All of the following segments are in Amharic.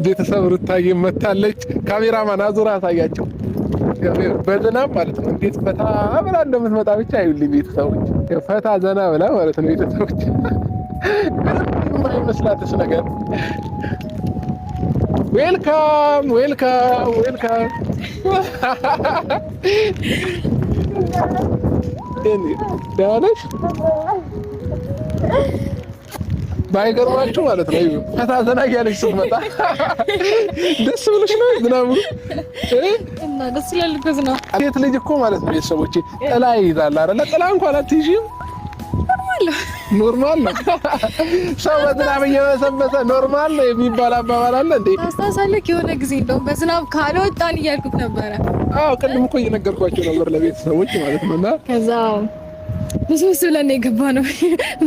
ቤተሰብ ሩታዬ መታለች። ካሜራማን አዙራ አሳያቸው በዝናብ ማለት ነው። እንዴት ፈታ ብላ እንደምትመጣ ብቻ አይውልኝ ቤተሰቦች፣ ፈታ ዘና ብላ ማለት ነው ቤተሰቦች። ምንም አይመስላትስ ነገር። ዌልካም ዌልካም ዌልካም። ደህና ነሽ? ባይገርማችሁ ማለት ነው ፈታ ዘና እያለች ስትመጣ ደስ ብሎሽ ነው ዝናቡ እና ደስ ይላል እኮ ዝናቡ። ሴት ልጅ እኮ ማለት ነው ቤተሰቦቼ ጥላ ይይዛል አይደል? ጥላ እንኳን አትይዥም? ኖርማል ነው። ሰው በዝናብ እየበሰበሰ ኖርማል ነው የሚባል አባባል አለ እንዴ? ታስታውሳለህ? የሆነ ጊዜ እንደውም በዝናብ ካልወጣን እያልኩት ነበረ። አዎ ቅድም እኮ እየነገርኳቸው ነበር ለቤተሰቦች ማለት ነውና ከዛ ብዙ ብለን የገባ ነው።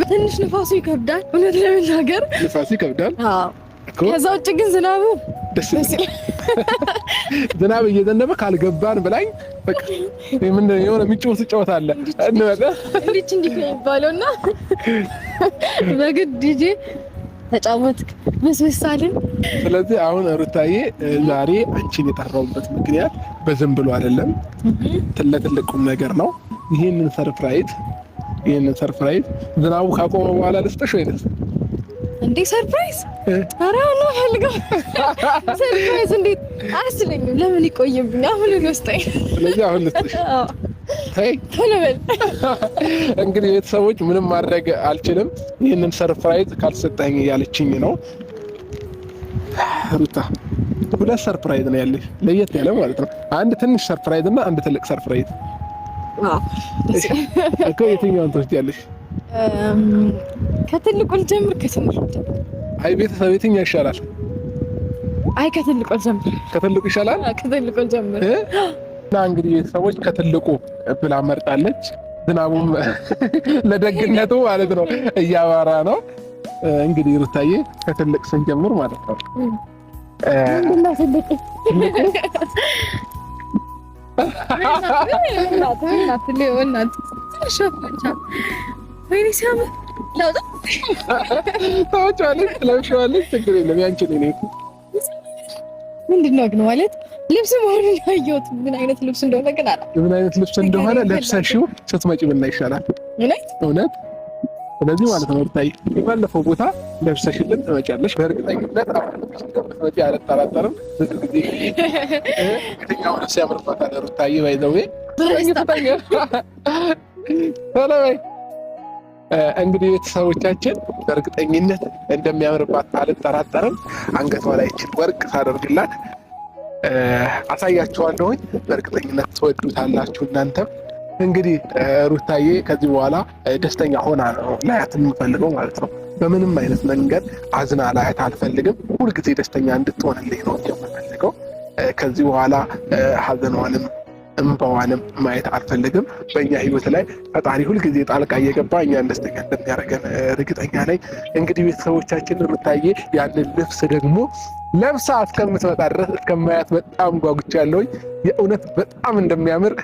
ትንሽ ንፋሱ ይከብዳል፣ እውነት ለመናገር ንፋሱ ይከብዳል። አዎ ከዛ ውጭ ግን ዝናቡ ደስ ይላል። ዝናብ እየዘነበ ካልገባን ብላኝ በቃ ምን የሆነ የሚጫወት ጨዋታ አለ እንበለ እንዲህ ነው የሚባለውና በግድ ዲጄ ተጫወትክ መስመሳልን። ስለዚህ አሁን ሩታዬ ዛሬ አንቺን የጠራሁበት ምክንያት በዝም ብሎ አይደለም፣ ትልቅ ቁም ነገር ነው። ይሄንን ሰርፕራይዝ ዝናቡ ካቆመ በኋላ ልስጥሽ ወይ ደስ እንዴ? ሰርፕራይዝ? ኧረ ነው ፈልገው ሰርፕራይዝ እንዴት አስለኝም። ለምን ይቆይብኝ? አሁን ልስጠኝ። ስለዚህ አሁን ልስጥሽ። አዎ ታይ ተለበል። እንግዲህ ቤተሰቦች ምንም ማድረግ አልችልም። ይሄንን ሰርፕራይዝ ካልሰጠኝ ያለችኝ ነው ሩታ። ሁለት ሰርፕራይዝ ነው ያለሽ፣ ለየት ያለ ማለት ነው። አንድ ትንሽ ሰርፕራይዝ እና አንድ ትልቅ ሰርፕራይዝ። አዎ እኮ የትኛውን ትወስጃለሽ? ከትልቁ ልጀምር ከትንሹ ልጀምር? አይ ቤተሰብ የትኛው ይሻላል? አይ ከትልቁ ልጀምር። ከትልቁ ይሻላል? ከትልቁ ልጀምር። እና እንግዲህ ቤተሰቦች ከትልቁ ብላ መርጣለች። ዝናቡም ለደግነቱ ማለት ነው እያባራ ነው። እንግዲህ ሩታዬ ከትልቅ ስንጀምር ማለት ነው ምንድነው ትልቁ? ምንድነው ግን ማለት ልብስ መሆኑን ያየሁት ምን አይነት ልብስ እንደሆነ ግን አላ ምን አይነት ልብስ እንደሆነ ለብሰሽው ስትመጪ ምን ይሻላል? እውነት ስለዚህ ማለት ነው ሩታዬ ባለፈው ቦታ ለብሰሽልን ትመጫለሽ። በእርግጠኝነት አሁን ስትመጪ አልጠራጠርም። የትኛው ልብስ ያምርባታል ሩታዬ? ባይዘው እንግዲህ ቤተሰቦቻችን በእርግጠኝነት እንደሚያምርባት አልጠራጠርም። አንገቷ ላይ እችን ወርቅ ታደርግላት አሳያችኋለሁኝ። በእርግጠኝነት ትወዱታላችሁ እናንተም። እንግዲህ ሩታዬ ከዚህ በኋላ ደስተኛ ሆና ነው ላያት የምፈልገው ማለት ነው። በምንም አይነት መንገድ አዝና ላያት አልፈልግም። ሁልጊዜ ደስተኛ እንድትሆንልኝ ነው የምፈልገው። ከዚህ በኋላ ሀዘኗንም እንባዋንም ማየት አልፈልግም። በእኛ ህይወት ላይ ፈጣሪ ሁልጊዜ ጣልቃ እየገባ እኛን ደስተኛ እንደሚያደርገን እርግጠኛ ነኝ። እንግዲህ ቤተሰቦቻችን ሩታዬ ያንን ልብስ ደግሞ ለብሳ እስከምትመጣ ድረስ እስከማያት በጣም ጓጉቻለሁኝ። የእውነት በጣም እንደሚያምር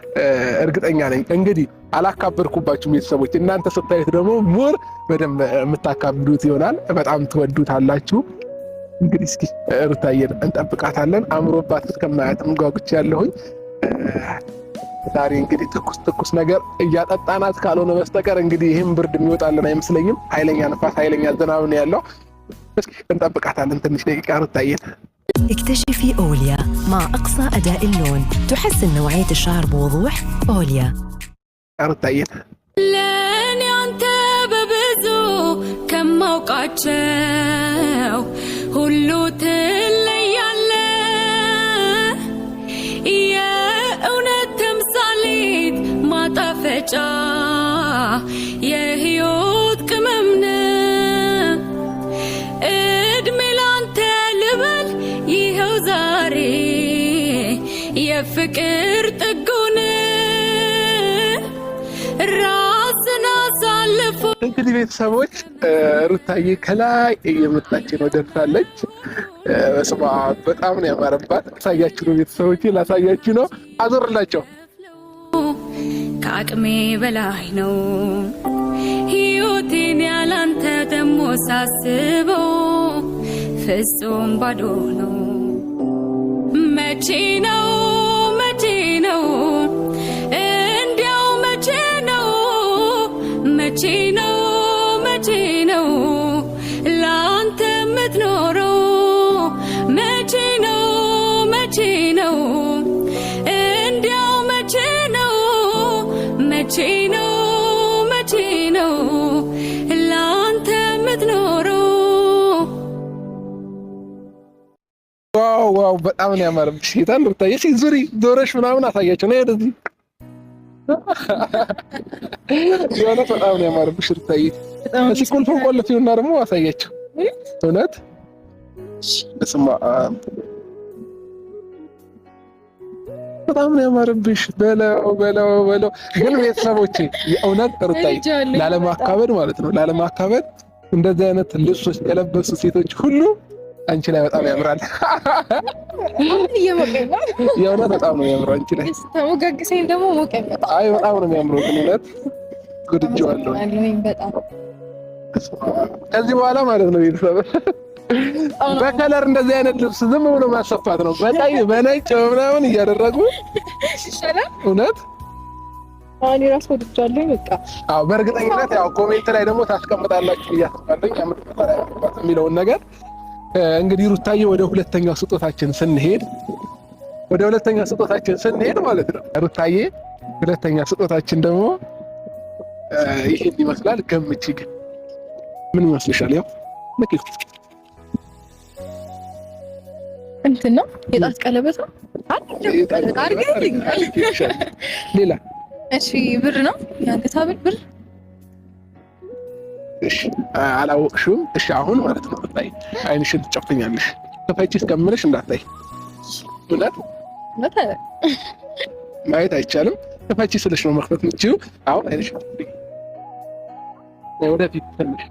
እርግጠኛ ነኝ። እንግዲህ አላካበድኩባችሁም ቤተሰቦች፣ እናንተ ስታዩት ደግሞ ሙር በደንብ የምታካብዱት ይሆናል። በጣም ትወዱታላችሁ። እንግዲህ እስኪ ሩታዬን እንጠብቃታለን። አምሮባት እስከማያትም ጓጉቻለሁኝ። ዛሬ እንግዲህ ትኩስ ነገር እያጠጣናት ካልሆነ በስተቀር እንግዲህ ይህም ብርድ የሚወጣልን አይመስለኝም። ኃይለኛ ነፋስ፣ ኃይለኛ ዝናብ ነው ያለው። እስኪ እንጠብቃታለን ትንሽ ደቂቃ ሩታዬን። اكتشفي أوليا مع أقصى أداء اللون، تحسن نوعية الشعر بوضوح. أوليا ሩታዬን ለኔ አንተ በብዙ ከማውቃቸው ሁሉ ማጣፈጫ የህይወት ቅመምነ እድሜ ላንተ ልበል ይኸው ዛሬ የፍቅር ጥጉን ራስን አሳልፎ። እንግዲህ ቤተሰቦች ሩታዬ ከላይ እየመጣች ነው ደርሳለች። በስመ አብ በጣም ነው ያማረባት። ላሳያችሁ ነው ቤተሰቦቼ፣ ላሳያችሁ ነው። አዞርላቸው። ከአቅሜ በላይ ነው ህይወቴን ያላንተ ደሞ ሳስበው ፍጹም ባዶ ነው። መቼ ነው እንዲያው መቼ ነው ላንተ የምትኖረው? መቼ ነው እንዲያው መቼ ነው ላንተ የምትኖረው? ዋው በጣም ነው ያማረብሽ። ጌታን ሩታዬ ዙሪ ዞረሽ ምናምን አሳያቸው ነው ወደዚህ። የሆነ በጣም ነው ያማረብሽ ሩታዬ። እሺ ቁልፉን ቆልፊውና ደግሞ አሳያቸው። እውነት እስማ በጣም ነው ያማረብሽ። በለው ግን ቤተሰቦቼ የእውነት ሩታዬ ላለማካበድ ማለት ነው ላለማካበድ እንደዚህ አይነት ልብሶች የለበሱ ሴቶች ሁሉ አንቺ ላይ በጣም ያምራል። የእውነት በጣም ነው የሚያምረው አንቺ ላይ። ተሞጋግሰኝ ደግሞ ሞቀኝ። አይ በጣም ነው የሚያምረው። ግን እውነት ጉድጄዋለሁ በጣም። ከዚህ በኋላ ማለት ነው ቤተሰብ በከለር እንደዚህ አይነት ልብስ ዝም ብሎ ማሰፋት ነው። በቀይ በነጭ ምናምን እያደረጉ ይሻላል። እውነት አሁን ራስ ወድጃለሁ በቃ። አዎ በእርግጠኝነት ያው ኮሜንት ላይ ደግሞ ታስቀምጣላችሁ እያስቀምጣለኝ የሚለውን ነገር እንግዲህ ሩታዬ ወደ ሁለተኛው ስጦታችን ስንሄድ ማለት ነው ሩታዬ ሁለተኛ ስጦታችን ደግሞ ይሄን ይመስላል። ገምቺ ግን ምን ይመስልሻል? ያው ለኪፍ እንትን ነው የጣት ቀለበት ነው አድርገኝ። ሌላ እሺ ብር ነው የአንገት ሐብል ብር። እሺ አላወቅሽውም? እሺ አሁን ማለት ነው ሩታዬ አይንሽን ትጨፍኛለሽ። ከፈቺ እስከምልሽ እንዳታይ። እውነት ማየት አይቻልም። ከፈቺ ስልሽ ነው መክፈት የምትችይው። አሁን አይንሽን ወደፊት ትንሽ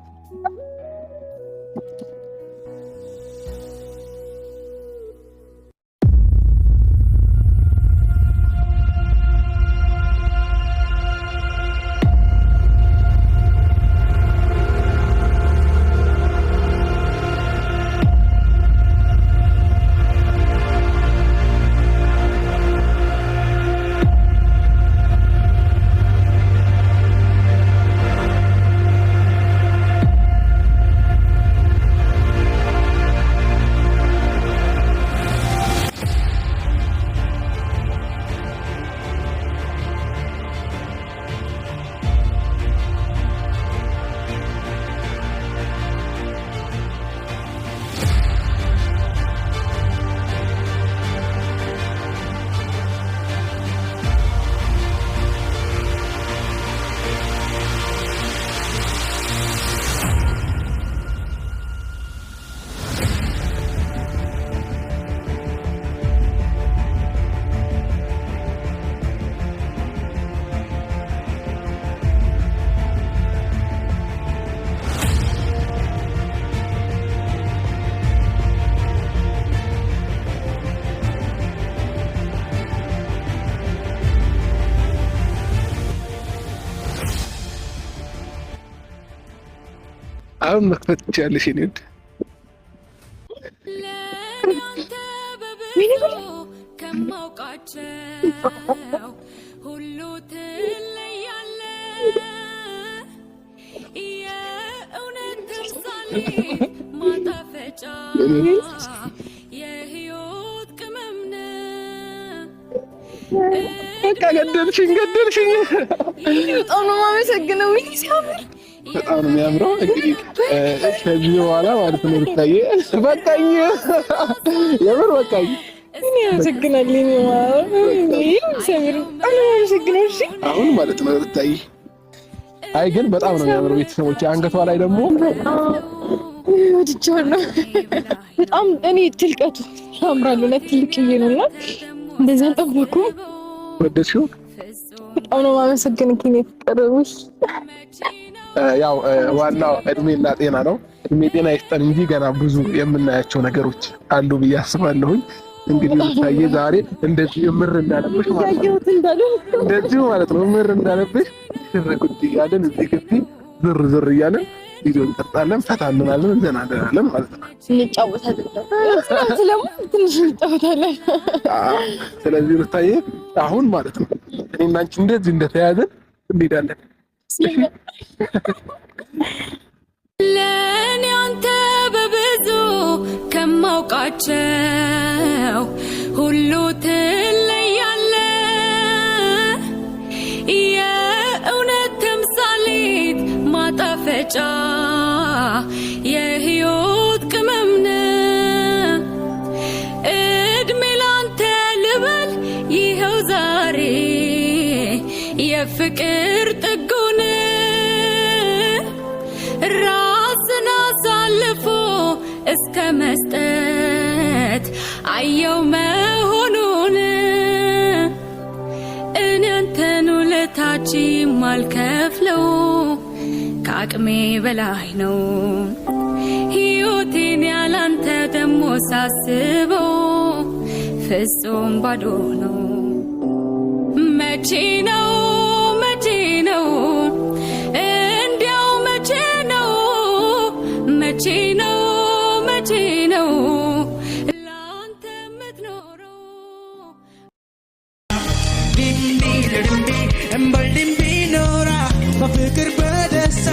አሁን መክፈት ትችያለሽ። እኔ ከማውቃቸው ሁሉ ትለያለህ። የእውነት ተምሳሌ ማጣፈጫ የህይወት ቅመም ነህ። በቃ ገደልሽኝ። በጣም ነው የማመሰግነው። ሲያምር በጣም ነው የሚያምረው። እንግዲህ ከዚህ በኋላ ማለት ነው ሩታዬ በቃኝ፣ የምር በቃኝ። እኔ አመሰግናለሁ። አሁን ማለት ነው ሩታዬ። አይ ግን በጣም ነው የሚያምረው። ቤተሰቦች አንገቷ ላይ ደግሞ ወድጄዋለሁ በጣም። እኔ ትልቀቱ ያምራል። እውነት ትልቅዬ ነውና እንደዛ አልጠበኩም። ወደድሽው? በጣም ነው የማመሰግነው። ከኔ ፍቅርሽ ያው ዋናው እድሜና ጤና ነው። እድሜ ጤና ይስጠን እንጂ ገና ብዙ የምናያቸው ነገሮች አሉ ብዬ አስባለሁኝ። እንግዲህ ሩታዬ ዛሬ እንደዚህ ምር እንዳለብሽ ማለት ነው፣ እንደዚህ ማለት ነው ምር እንዳለብሽ ሽርጉድ እያለን እዚህ ግቢ ዝር እያለን ቪዲዮ እንቀርጻለን፣ ፈታ እንላለን፣ ዘና እንላለን ማለት ነው። እንጫወታለን ስለሙ ትንሽ እንጫወታለን። ስለዚህ ሩታዬ አሁን ማለት ነው እኔና አንቺ እንደዚህ እንደተያዘን እንሄዳለን። ለኔ አንተ በብዙ ከማውቃቸው ሁሉ ትለያለህ። የእውነት ተምሳሌት ማጣፈጫ የህይወት ቅመም ነህ። እድሜ ላንተ ልበል ይኸው ዛሬ የፍቅር ጥጉን ራስን አሳልፎ እስከ መስጠት አየው መሆኑን እኔ አንተን ውለታች ማልከፍለው ከአቅሜ በላይ ነው። ሕይወቴን ያላንተ ደሞ ሳስበው ፍጹም ባዶ ነው። መቼ ነው እንዲያው መቼ ነው ላንተ የምትኖረው? ዲምቢ እምበል ዲምቢ ኖራ በፍቅር በደስታ